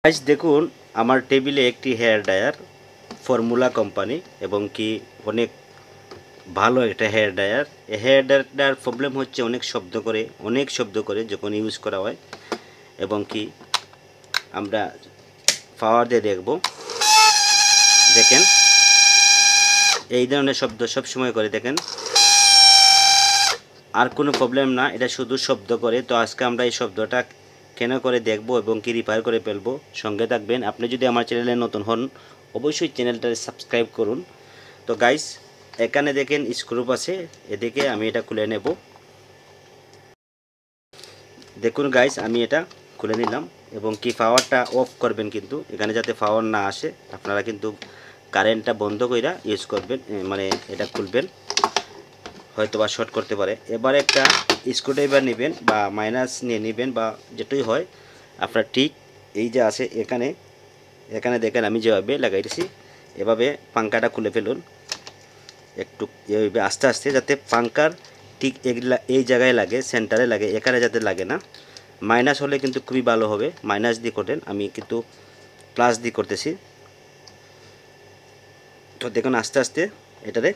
Guys দেখুন আমার টেবিলে একটি হেয়ার ড্রায়ার ফর্মুলা কোম্পানি এবং কি অনেক ভালো একটা হেয়ার ড্রায়ার। এই হেয়ার ড্রায়ারটার প্রবলেম হচ্ছে অনেক শব্দ করে যখন ইউজ করা হয় এবং কি আমরা পাওয়ার দিয়ে দেখব, দেখেন এই ধরনের শব্দ সব সময় করে, দেখেন আর কোনো প্রবলেম না, এটা শুধু শব্দ করে। তো আজকে আমরা এই শব্দটা কেন করে দেখব এবং কি রিপেয়ার করে ফেলবো। সঙ্গে থাকবেন। আপনি যদি আমার চ্যানেলে নতুন হন অবশ্যই চ্যানেলটা সাবস্ক্রাইব করুন। তো গাইস এখানে দেখেন স্ক্রু আছে, এদিকে আমি এটা খুলে নেব। দেখুন গাইস আমি এটা খুলে নিলাম এবং কি পাওয়ারটা অফ করবেন, কিন্তু এখানে যাতে পাওয়ার না আসে আপনারা কিন্তু কারেন্টটা বন্ধ কইরা ইউজ করবেন, মানে এটা খুলবেন, হয়তো বা শর্ট করতে পারে। এবার একটা স্ক্রুড্রাইভার নেবেন বা মাইনাস নিয়ে নেবেন বা যেটাই হয় আপনার, ঠিক এই যে আছে এখানে দেখেন আমি যেভাবে লাগাইছি এভাবে পাঙ্খাটা খুলে ফেলুন একটু এইভাবে আস্তে আস্তে, যাতে পাঙ্খার ঠিক এই জায়গায় লাগে, সেন্টারে লাগে, এখানে যাতে লাগে না। মাইনাস হলে কিন্তু খুবই ভালো হবে, মাইনাস দিয়ে করেন, আমি কিন্তু প্লাস দিয়ে করতেছি। তো দেখুন আস্তে আস্তে এটারে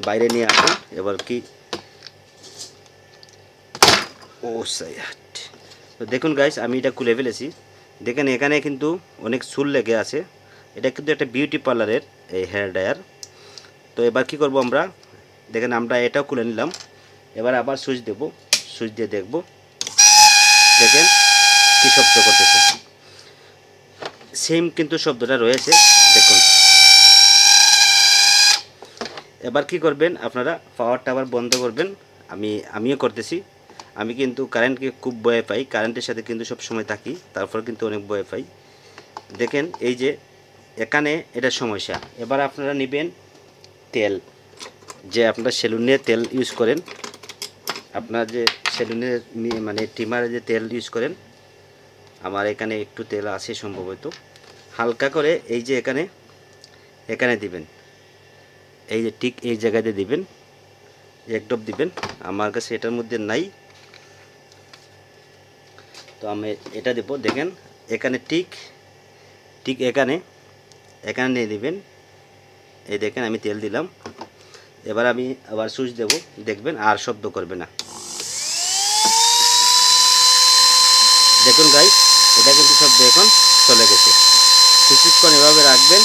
বাইরে নিয়ে আসুন। এবার কি ও সাইড, তো দেখুন গাইস আমি এটা খুলে ফেলেছি। দেখেন এখানে কিন্তু অনেক চুল লেগে আছে। এটা কিন্তু একটা বিউটি পার্লারের এই হেয়ার ড্রায়ার। তো এবার কি করব আমরা, দেখেন আমরা এটাও খুলে নিলাম। এবার আবার সুইচ দেব, সুইচ দিয়ে দেখব, দেখেন কি শব্দ করতেছে, সেম কিন্তু শব্দটা রয়েছে দেখুন। এবার কি করবেন আপনারা, পাওয়ারটা আবার বন্ধ করবেন। আমিও করতেছি। আমি কিন্তু কারেন্টকে খুব ভয় পাই, কারেন্টের সাথে কিন্তু সব সময় থাকি, তারপর কিন্তু অনেক ভয় পাই। দেখেন এই যে এখানে এটা সমস্যা। এবার আপনারা নেবেন তেল, যে আপনারা সেলুনের তেল ইউজ করেন, আপনার যে সেলুনের মানে ট্রিমারে যে তেল ইউজ করেন, আমার এখানে একটু তেল আছে সম্ভবত, হালকা করে এই যে এখানে দিবেন, এই যে ঠিক এই জায়গাতে দিবেন, এক ড্রপ দিবেন। আমার কাছে এটার মধ্যে নাই, তো আমি এটা দেব। দেখেন এখানে ঠিক এখানে নিয়ে দিবেন। এই দেখেন আমি তেল দিলাম। এবার আমি আবার সুইচ দেব, দেখবেন আর শব্দ করবে না। দেখুন গাইস এটা কিন্তু শব্দ এখন চলে গেছে। কিছুক্ষণ এভাবে রাখবেন,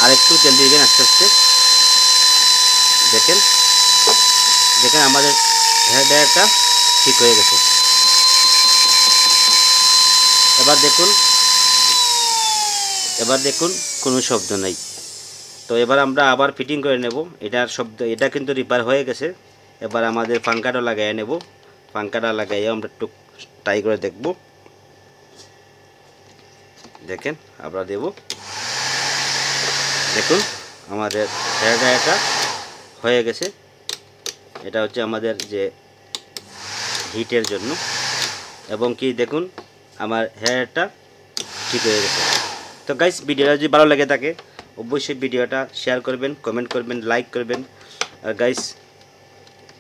আর একটু তেল দিবেন আস্তে আস্তে। দেখেন আমাদের হেয়ার ড্রায়ারটা ঠিক হয়ে গেছে। এবার দেখুন কোনো শব্দ নাই। তো এবার আমরা আবার ফিটিং করে নেব। এটার শব্দ, এটা কিন্তু রিপেয়ার হয়ে গেছে। এবার আমাদের পাঙ্খাটা লাগাইয়ে নেব। পাঙ্খাটা লাগাইয়ে আমরা একটু ট্রাই করে দেখব। দেখেন আবার দেব। দেখুন আমাদের হেয়ার ড্রায়ারটা হয়ে গেছে। এটা হচ্ছে আমাদের যে হিটের জন্য, এবং কি দেখুন আমার হেয়ারটা ঠিক হয়ে গেছে। তো গাইস ভিডিওটা যদি ভালো লাগে থাকে অবশ্যই ভিডিওটা শেয়ার করবেন, কমেন্ট করবেন, লাইক করবেন। আর গাইস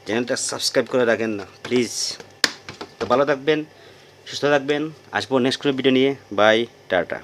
চ্যানেলটা সাবস্ক্রাইব করে রাখেন না প্লিজ। তো ভালো থাকবেন, সুস্থ থাকবেন। আসবো নেক্সট কোনো ভিডিও নিয়ে। Bye, tata.